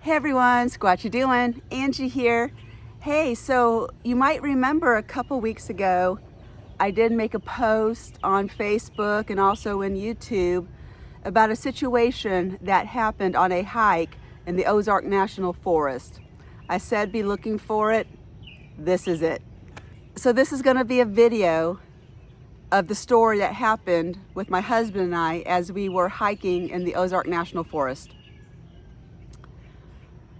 Hey everyone, Squatch'ya doing? Angie here. Hey, so you might remember a couple weeks ago, I did make a post on Facebook and also in YouTube about a situation that happened on a hike in the Ozark National Forest. I said be looking for it. This is it. So this is going to be a video of the story that happened with my husband and I as we were hiking in the Ozark National Forest.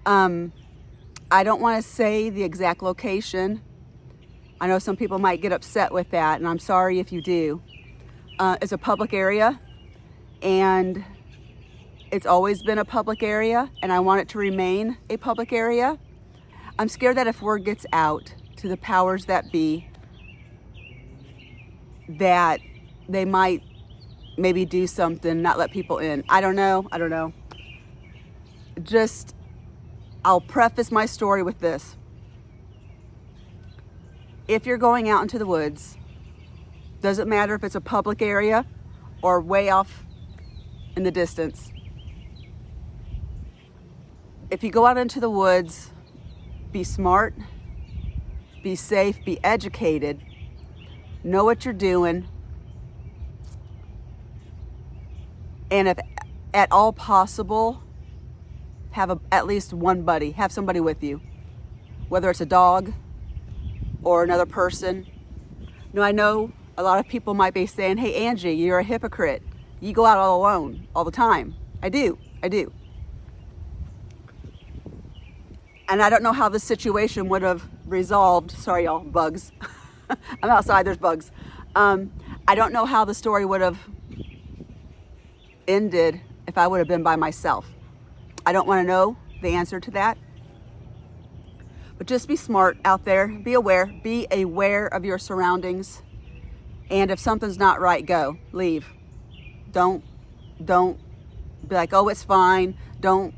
I don't want to say the exact location. I know some people might get upset with that, and I'm sorry if you do. It's a public area, and it's always been a public area, and I want it to remain a public area. I'm scared that if word gets out to the powers that be, that they might maybe do something, not let people in. I don't know. I'll preface my story with this. If you're going out into the woods, doesn't matter if it's a public area or way off in the distance. If you go out into the woods, be smart, be safe, be educated, know what you're doing, and if at all possible, have at least one buddy, have somebody with you, whether it's a dog or another person. Now, I know a lot of people might be saying, hey, Angie, you're a hypocrite. You go out all alone all the time. I do. And I don't know how this situation would have resolved. Sorry, y'all, bugs. I'm outside, there's bugs. I don't know how the story would have ended if I would have been by myself. I don't want to know the answer to that. But just be smart out there. Be aware of your surroundings. And if something's not right, go. Leave. Don't be like, oh, it's fine. Don't.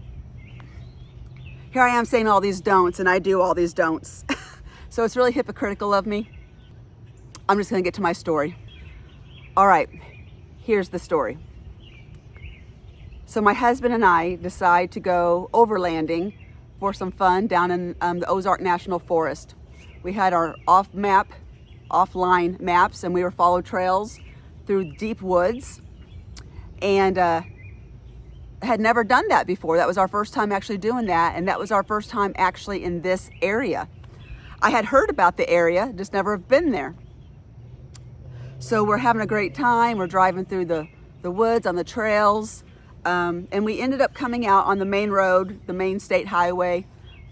Here I am saying all these don'ts, and I do all these don'ts. So it's really hypocritical of me. I'm just going to get to my story. All right, here's the story. So my husband and I decide to go overlanding for some fun down in the Ozark National Forest. We had our offline maps, and we were following trails through deep woods, and had never done that before. That was our first time actually doing that, and that was our first time actually in this area. I had heard about the area, just never have been there. So we're having a great time. We're driving through the woods on the trails. And we ended up coming out on the main road, the main state highway,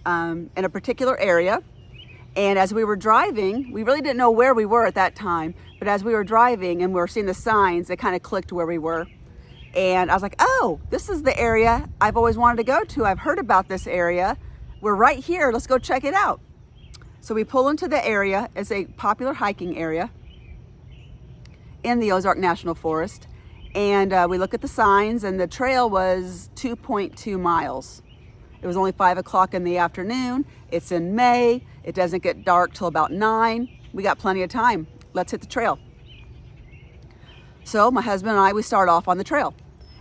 in a particular area. And as we were driving, we really didn't know where we were at that time, but as we were driving and we were seeing the signs, it kind of clicked where we were. And I was like, oh, this is the area I've always wanted to go to. I've heard about this area. We're right here. Let's go check it out. So we pull into the area. It's a popular hiking area in the Ozark National Forest. And we look at the signs, and the trail was 2.2 miles. It was only 5 o'clock in the afternoon. It's in May. It doesn't get dark till about 9. We got plenty of time. Let's hit the trail. So my husband and I, we start off on the trail.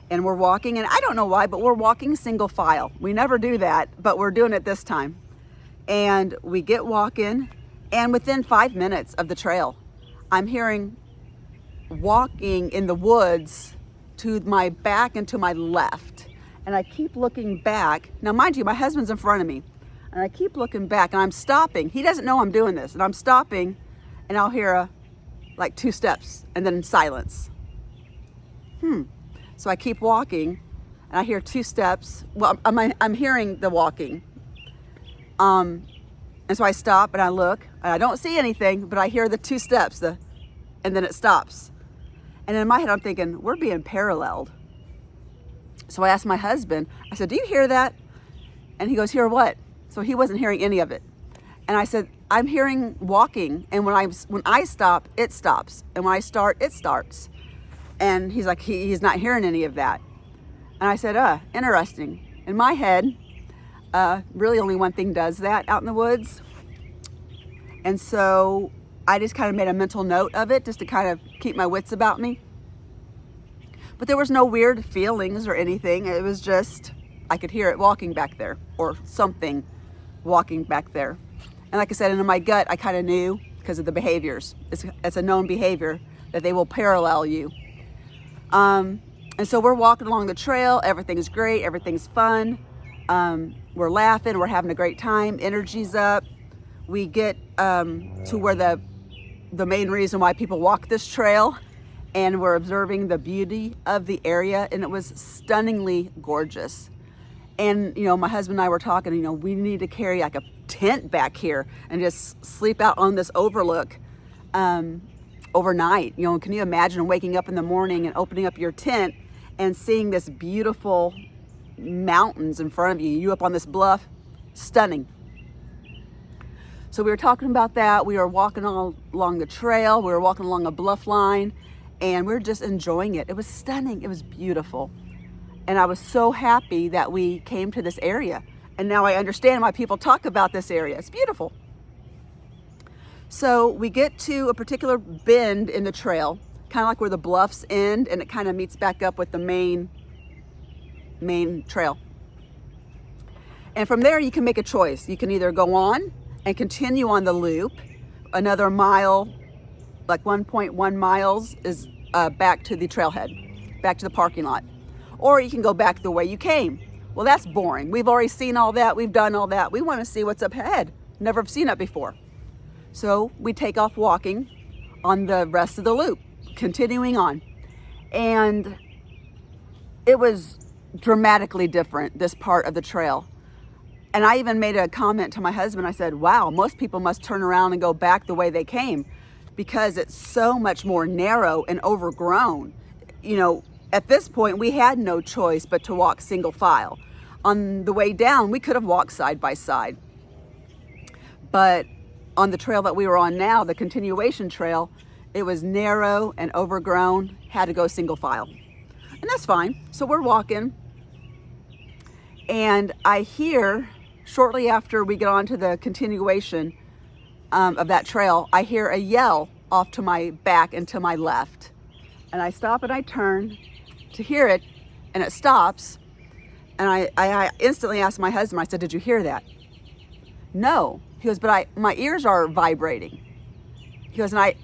And we're walking, and I don't know why, but we're walking single file. We never do that, but we're doing it this time. And we get walking, and within 5 minutes of the trail, I'm hearing walking in the woods to my back and to my left, and I keep looking back. Now mind you, my husband's in front of me, and I keep looking back, and I'm stopping. He doesn't know I'm doing this, and I'm stopping, and I'll hear like 2 steps and then silence. So I keep walking, and I hear 2 steps. Well, I'm hearing the walking, and so I stop and I look, and I don't see anything, but I hear the 2 steps, and then it stops. And in my head, I'm thinking, we're being paralleled. So I asked my husband, I said, do you hear that? And he goes, hear what? So he wasn't hearing any of it. And I said, I'm hearing walking. And when I stop, it stops. And when I start, it starts. And he's like, he's not hearing any of that. And I said, interesting. In my head, really only one thing does that out in the woods. And so I just kind of made a mental note of it just to kind of keep my wits about me. But there was no weird feelings or anything. It was just I could hear it walking back there, or something walking back there. And like I said, in my gut, I kind of knew because of the behaviors. It's a known behavior that they will parallel you. And so we're walking along the trail. Everything's great. Everything's fun. We're laughing. We're having a great time. Energy's up. We get to where the main reason why people walk this trail, and we're observing the beauty of the area, and it was stunningly gorgeous. And, my husband and I were talking, we need to carry like a tent back here and just sleep out on this overlook overnight. Can you imagine waking up in the morning and opening up your tent and seeing this beautiful mountains in front of you, you up on this bluff? Stunning. So we were talking about that. We were walking all along the trail. We were walking along a bluff line, and we were just enjoying it. It was stunning. It was beautiful. And I was so happy that we came to this area. And now I understand why people talk about this area. It's beautiful. So we get to a particular bend in the trail, kind of like where the bluffs end, and it kind of meets back up with the main trail. And from there, you can make a choice. You can either go on and continue on the loop, another mile, like 1.1 miles is back to the trailhead, back to the parking lot. Or you can go back the way you came. Well, that's boring. We've already seen all that. We've done all that. We want to see what's up ahead. Never have seen it before. So we take off walking on the rest of the loop, continuing on. And it was dramatically different, this part of the trail. And I even made a comment to my husband. I said, wow, most people must turn around and go back the way they came, because it's so much more narrow and overgrown. At this point, we had no choice but to walk single file. On the way down, we could have walked side by side. But on the trail that we were on now, the continuation trail, it was narrow and overgrown, had to go single file. And that's fine. So we're walking, and I hear, shortly after we get onto the continuation of that trail, I hear a yell off to my back and to my left. And I stop and I turn to hear it, and it stops. And I instantly asked my husband, I said, did you hear that? No. He goes, but my ears are vibrating. He goes, I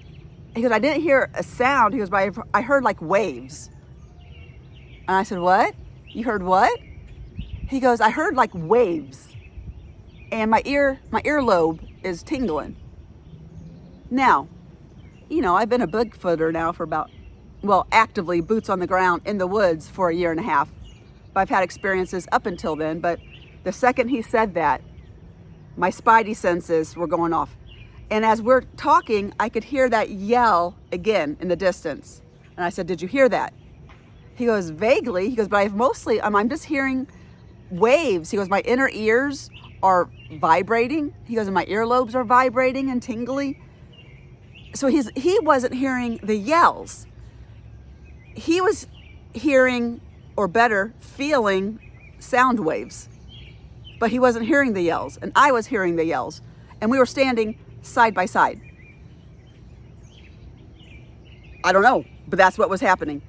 didn't hear a sound. He goes, but I heard like waves. And I said, what? You heard what? He goes, I heard like waves. And my earlobe is tingling. Now, I've been a Bigfooter now for actively boots on the ground in the woods for a year and a half. But I've had experiences up until then. But the second he said that, my spidey senses were going off. And as we're talking, I could hear that yell again in the distance. And I said, did you hear that? He goes, vaguely. He goes, but I'm just hearing waves. He goes, my inner ears are vibrating. He goes, and my earlobes are vibrating and tingly. So he wasn't hearing the yells. He was hearing, or better, feeling sound waves. But he wasn't hearing the yells, and I was hearing the yells. And we were standing side by side. I don't know, but that's what was happening.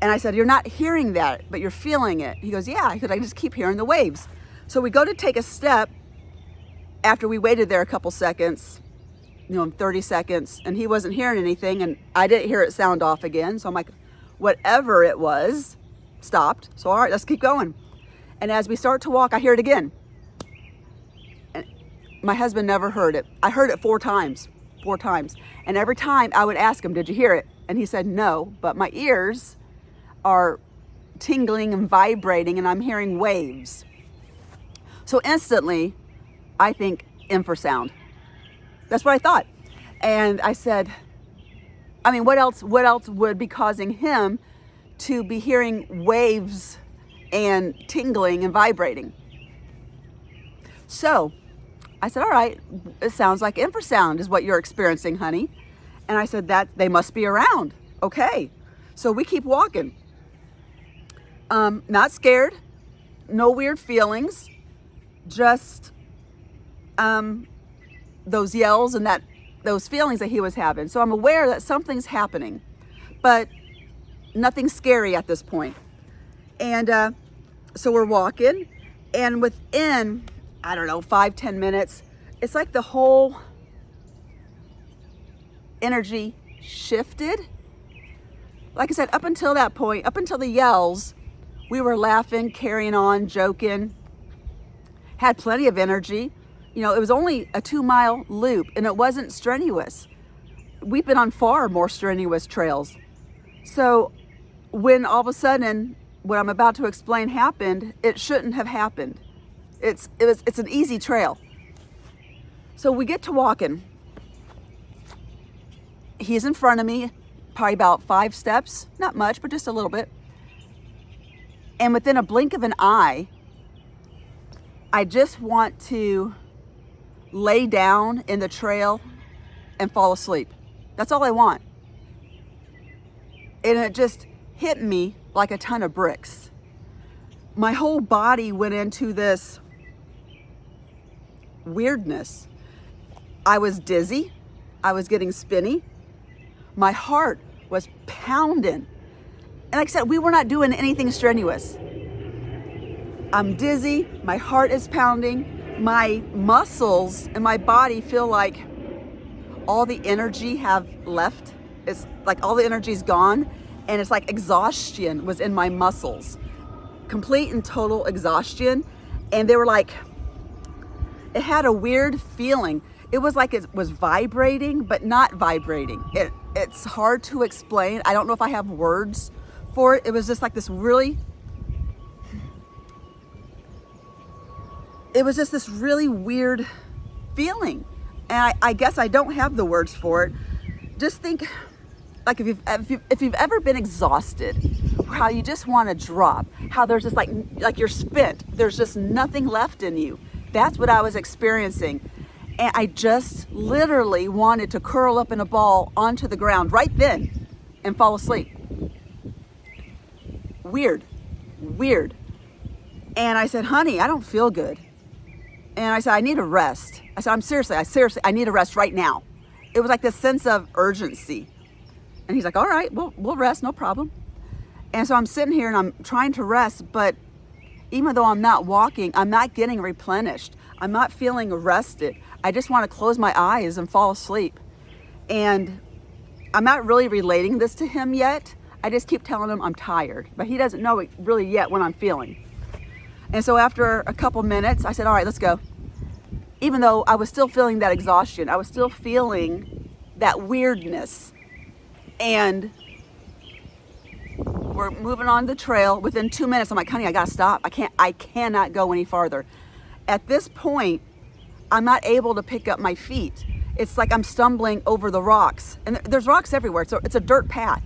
And I said, you're not hearing that, but you're feeling it. He goes, yeah, because I just keep hearing the waves. So we go to take a step after we waited there a couple seconds, 30 seconds, and he wasn't hearing anything, and I didn't hear it sound off again. So I'm like, whatever it was stopped. So all right, let's keep going. And as we start to walk, I hear it again. And my husband never heard it. I heard it 4 times. And every time I would ask him, did you hear it? And he said, no, but my ears are tingling and vibrating, and I'm hearing waves. So instantly, I think infrasound. That's what I thought. And I said, what else would be causing him to be hearing waves and tingling and vibrating? So I said, all right, it sounds like infrasound is what you're experiencing, honey. And I said, that they must be around. Okay. So we keep walking. Not scared, no weird feelings, just those yells and those feelings that he was having. So I'm aware that something's happening, but nothing scary at this point. And so we're walking, and within, I don't know, 5-10 minutes, it's like the whole energy shifted. Like I said, up until that point, up until the yells, we were laughing, carrying on, joking, had plenty of energy. You know, it was only a 2-mile loop and it wasn't strenuous. We've been on far more strenuous trails. So when all of a sudden, what I'm about to explain happened, it shouldn't have happened. It's an easy trail. So we get to walking. He's in front of me, probably about 5 steps, not much, but just a little bit. And within a blink of an eye, I just want to lay down in the trail and fall asleep. That's all I want. And it just hit me like a ton of bricks. My whole body went into this weirdness. I was dizzy. I was getting spinny. My heart was pounding. And like I said, we were not doing anything strenuous. I'm dizzy. My heart is pounding. My muscles and my body feel like all the energy have left. It's like all the energy's gone. And it's like exhaustion was in my muscles. Complete and total exhaustion. And they were like, it had a weird feeling. It was like it was vibrating, but not vibrating. It's hard to explain. I don't know if I have words for it. It was just like this really, it was just this really weird feeling. And I guess I don't have the words for it. Just think, like if you've ever been exhausted, how you just want to drop, how there's just like you're spent. There's just nothing left in you. That's what I was experiencing. And I just literally wanted to curl up in a ball onto the ground right then and fall asleep. Weird. And I said, honey, I don't feel good. And I said, I need a rest. I said, I need a rest right now. It was like this sense of urgency. And he's like, all right, we'll rest, no problem. And so I'm sitting here and I'm trying to rest, but even though I'm not walking, I'm not getting replenished. I'm not feeling rested. I just want to close my eyes and fall asleep. And I'm not really relating this to him yet. I just keep telling him I'm tired, but he doesn't know it really yet what I'm feeling. And so after a couple minutes, I said, all right, let's go. Even though I was still feeling that exhaustion, I was still feeling that weirdness. And we're moving on the trail. Within 2 minutes, I'm like, honey, I gotta stop. I cannot go any farther. At this point, I'm not able to pick up my feet. It's like I'm stumbling over the rocks. And there's rocks everywhere, so it's a dirt path.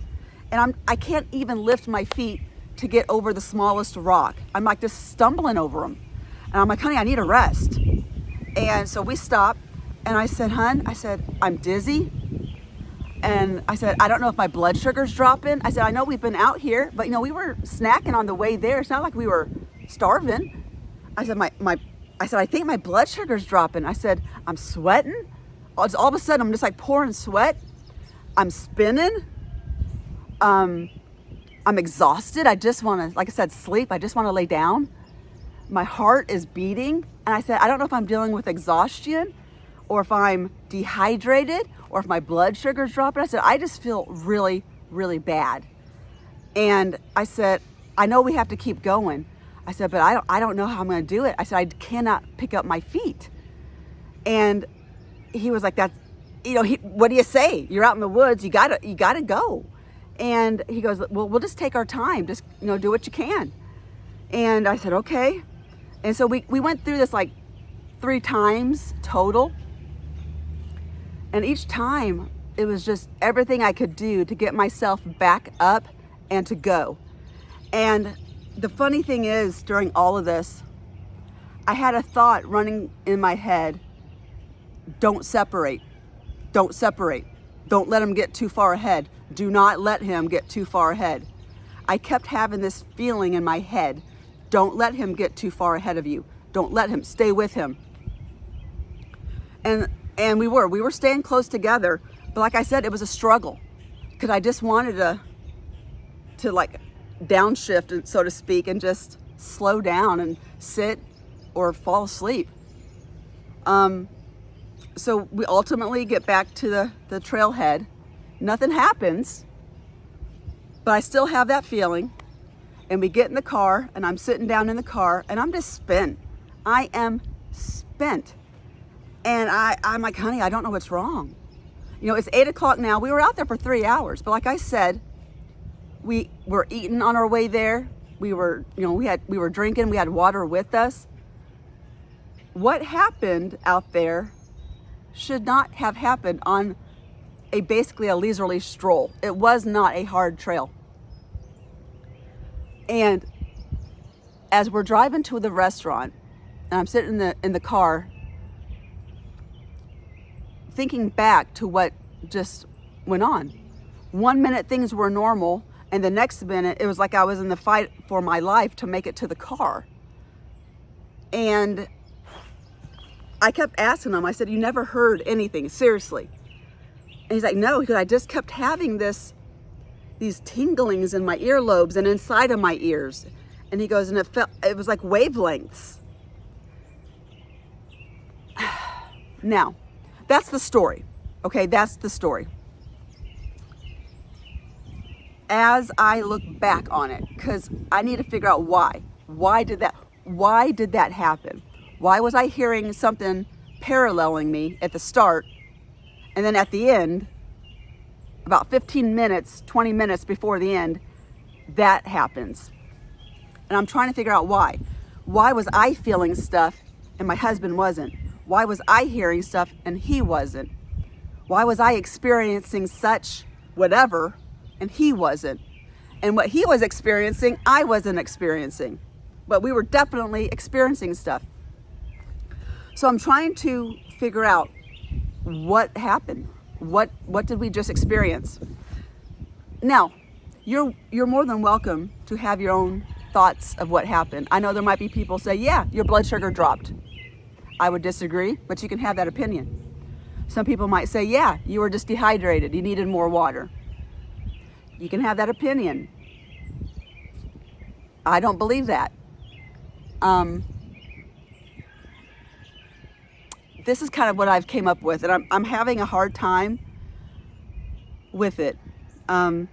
And I can't even lift my feet to get over the smallest rock. I'm like just stumbling over them. And I'm like, honey, I need a rest. And so we stopped, and I said, I'm dizzy. And I said, I don't know if my blood sugar's dropping. I said, I know we've been out here, but we were snacking on the way there. It's not like we were starving. I said, I think my blood sugar's dropping. I said, I'm sweating. All of a sudden, I'm just like pouring sweat. I'm spinning. I'm exhausted. I just want to, like I said, sleep. I just want to lay down. My heart is beating. And I said, I don't know if I'm dealing with exhaustion or if I'm dehydrated or if my blood sugar's dropping. I said, I just feel really, really bad. And I said, I know we have to keep going. I said, but I don't know how I'm going to do it. I said, I cannot pick up my feet. And he was like, what do you say? You're out in the woods. You gotta go. And he goes, well, we'll just take our time. Just, do what you can. And I said, okay. And so we went through this like 3 times total. And each time it was just everything I could do to get myself back up and to go. And the funny thing is, during all of this, I had a thought running in my head: don't separate. Don't separate. Don't let him get too far ahead. Do not let him get too far ahead. I kept having this feeling in my head: don't let him get too far ahead of you. Don't let him. Stay with him. And we were staying close together, but like I said, it was a struggle because I just wanted to like downshift, so to speak, and just slow down and sit or fall asleep. So we ultimately get back to the trailhead. Nothing happens, but I still have that feeling. And we get in the car, and I'm sitting down in the car, and I'm just spent. I am spent. And I'm like, honey, I don't know what's wrong. You know, it's 8 o'clock now. We were out there for 3 hours, but like I said, we were eating on our way there. We were, you know, we were drinking. We had water with us. What happened out there should not have happened on basically a leisurely stroll. It was not a hard trail. And as we're driving to the restaurant, and I'm sitting in the car, thinking back to what just went on. 1 minute things were normal, and the next minute it was like I was in the fight for my life to make it to the car. And I kept asking him, I said, you never heard anything, seriously? And he's like, no, because I just kept having these tinglings in my earlobes and inside of my ears. And he goes, and it was like wavelengths. Now, that's the story. Okay, that's the story. As I look back on it, because I need to figure out why. Why did that happen? Why was I hearing something paralleling me at the start, and then at the end, about 15 minutes, 20 minutes before the end, that happens? And I'm trying to figure out why. Why was I feeling stuff and my husband wasn't? Why was I hearing stuff and he wasn't? Why was I experiencing such whatever and he wasn't? And what he was experiencing, I wasn't experiencing. But we were definitely experiencing stuff. So I'm trying to figure out what happened. What did we just experience? Now, you're more than welcome to have your own thoughts of what happened. I know there might be people say, yeah, your blood sugar dropped. I would disagree, but you can have that opinion. Some people might say, yeah, you were just dehydrated. You needed more water. You can have that opinion. I don't believe that. This is kind of what I've came up with, and I'm having a hard time with it. So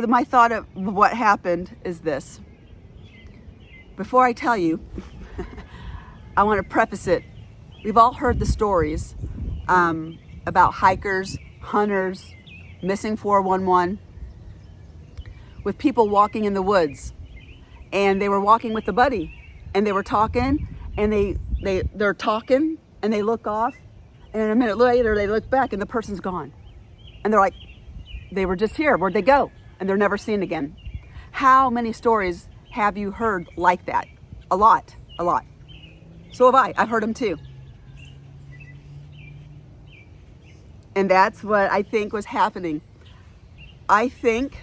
my thought of what happened is this. Before I tell you, I want to preface it. We've all heard the stories about hikers, hunters, missing 411, with people walking in the woods. And they were walking with a buddy, and they were talking, and they're talking, and they look off, and then a minute later they look back and the person's gone. And they're like, they were just here, where'd they go? And they're never seen again. How many stories have you heard like that? A lot. So have I. I've heard them too. And that's what I think was happening. I think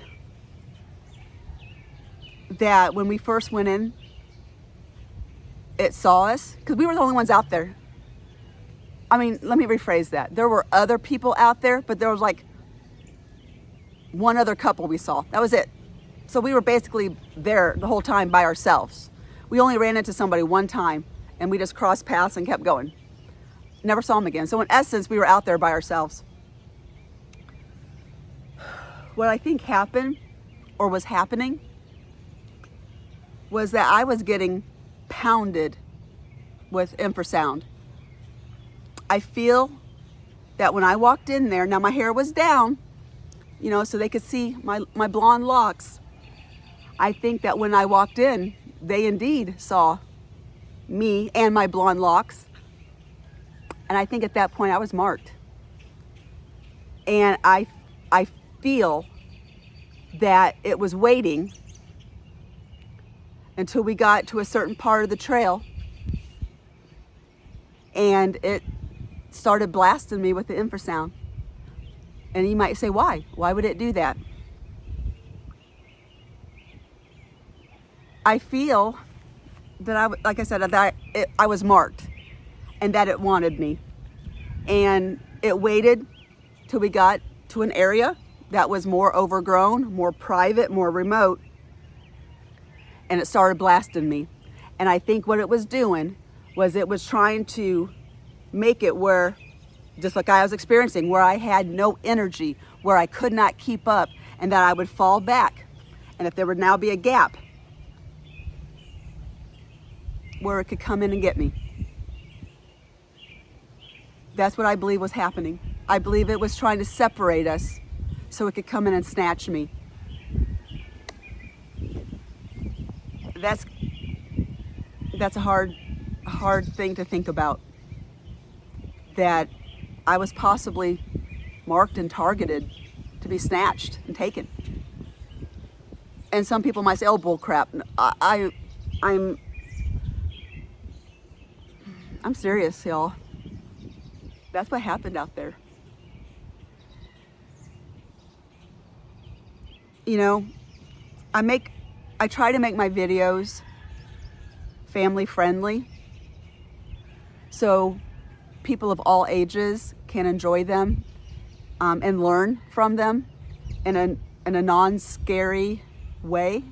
that when we first went in, it saw us, because we were the only ones out there. I mean, let me rephrase that. There were other people out there, but there was like one other couple we saw. That was it. So we were basically there the whole time by ourselves. We only ran into somebody one time, and we just crossed paths and kept going. Never saw them again. So in essence, we were out there by ourselves. What I think happened, or was happening, was that I was getting pounded with infrasound. I feel that when I walked in there, now my hair was down, you know, so they could see my blonde locks. I think that when I walked in, they indeed saw me and my blonde locks. And I think at that point I was marked. And I feel that it was waiting until we got to a certain part of the trail, and it started blasting me with the infrasound. And you might say, why? Why would it do that? I feel that like I said, that I was marked, and that it wanted me. And it waited till we got to an area that was more overgrown, more private, more remote. and it started blasting me. And I think what it was doing was it was trying to make it where, just like I was experiencing, where I had no energy, where I could not keep up, and that I would fall back. And if there would now be a gap where it could come in and get me. That's what I believe was happening. I believe it was trying to separate us so it could come in and snatch me. That's a hard thing to think about. That I was possibly marked and targeted to be snatched and taken. And some people might say, "Oh, bull crap." I'm serious, y'all. That's what happened out there. You know, I try to make my videos family friendly, so people of all ages can enjoy them and learn from them in a non-scary way.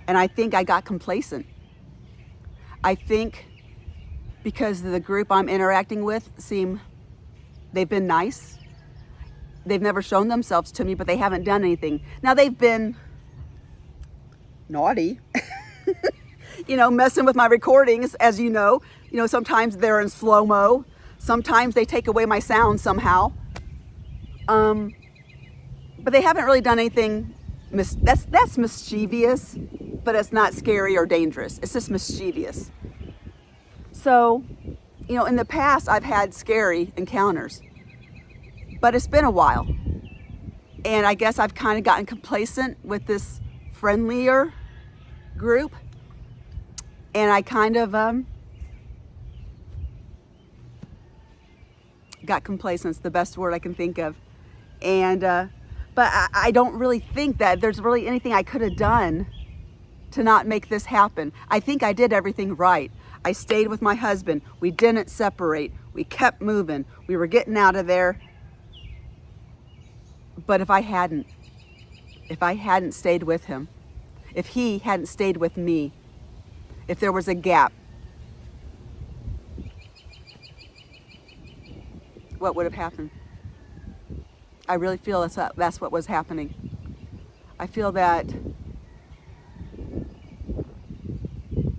And I think I got complacent. I think because the group I'm interacting with they've been nice. They've never shown themselves to me, but they haven't done anything. Now they've been naughty, you know, messing with my recordings, as you know. You know, sometimes they're in slow-mo. Sometimes they take away my sound somehow. But they haven't really done anything that's mischievous, but it's not scary or dangerous. It's just mischievous. So, you know, in the past I've had scary encounters, but it's been a while. And I guess I've kind of gotten complacent with this friendlier group. And I kind of got complacent, it's the best word I can think of. And but I don't really think that there's really anything I could have done to not make this happen. I think I did everything right. I stayed with my husband. We didn't separate. We kept moving. We were getting out of there. But if I hadn't stayed with him, if he hadn't stayed with me, if there was a gap, what would have happened? I really feel that's what was happening. I feel that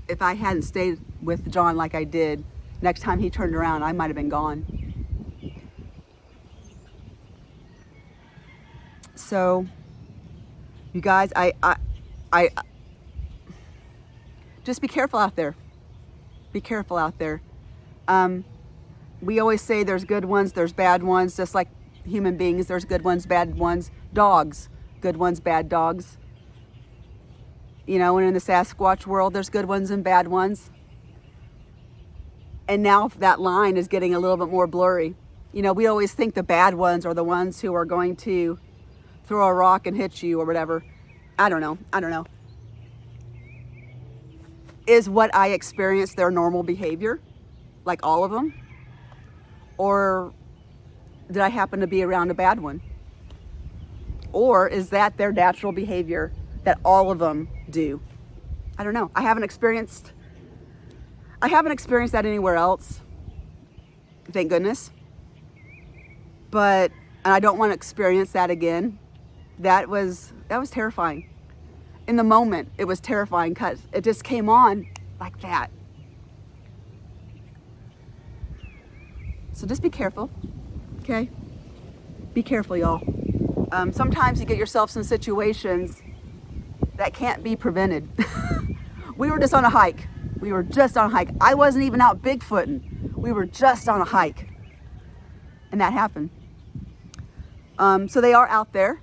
if I hadn't stayed with John like I did, next time he turned around, I might have been gone. So, you guys, I just be careful out there. Be careful out there. We always say there's good ones, there's bad ones, just like human beings, there's good ones, bad ones. Dogs, good ones, bad dogs. You know, and in the Sasquatch world, there's good ones and bad ones. And now that line is getting a little bit more blurry. You know, we always think the bad ones are the ones who are going to throw a rock and hit you or whatever. I don't know. Is what I experienced their normal behavior, like all of them? Or did I happen to be around a bad one? Or is that their natural behavior that all of them do? I don't know. I haven't experienced that anywhere else. Thank goodness. But and I don't want to experience that again. That was terrifying. In the moment, it was terrifying because it just came on like that. So just be careful, okay? Be careful, y'all. Sometimes you get yourselves in situations that can't be prevented. We were just on a hike. I wasn't even out Bigfooting. We were just on a hike. And that happened. So they are out there.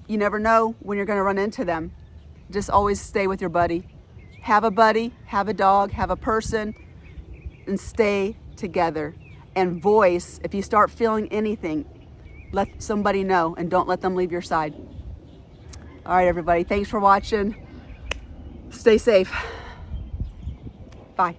You never know when you're going to run into them. Just always stay with your buddy. Have a buddy, have a dog, have a person, and stay together. And voice, if you start feeling anything, let somebody know and don't let them leave your side. All right, everybody. Thanks for watching. Stay safe. Bye.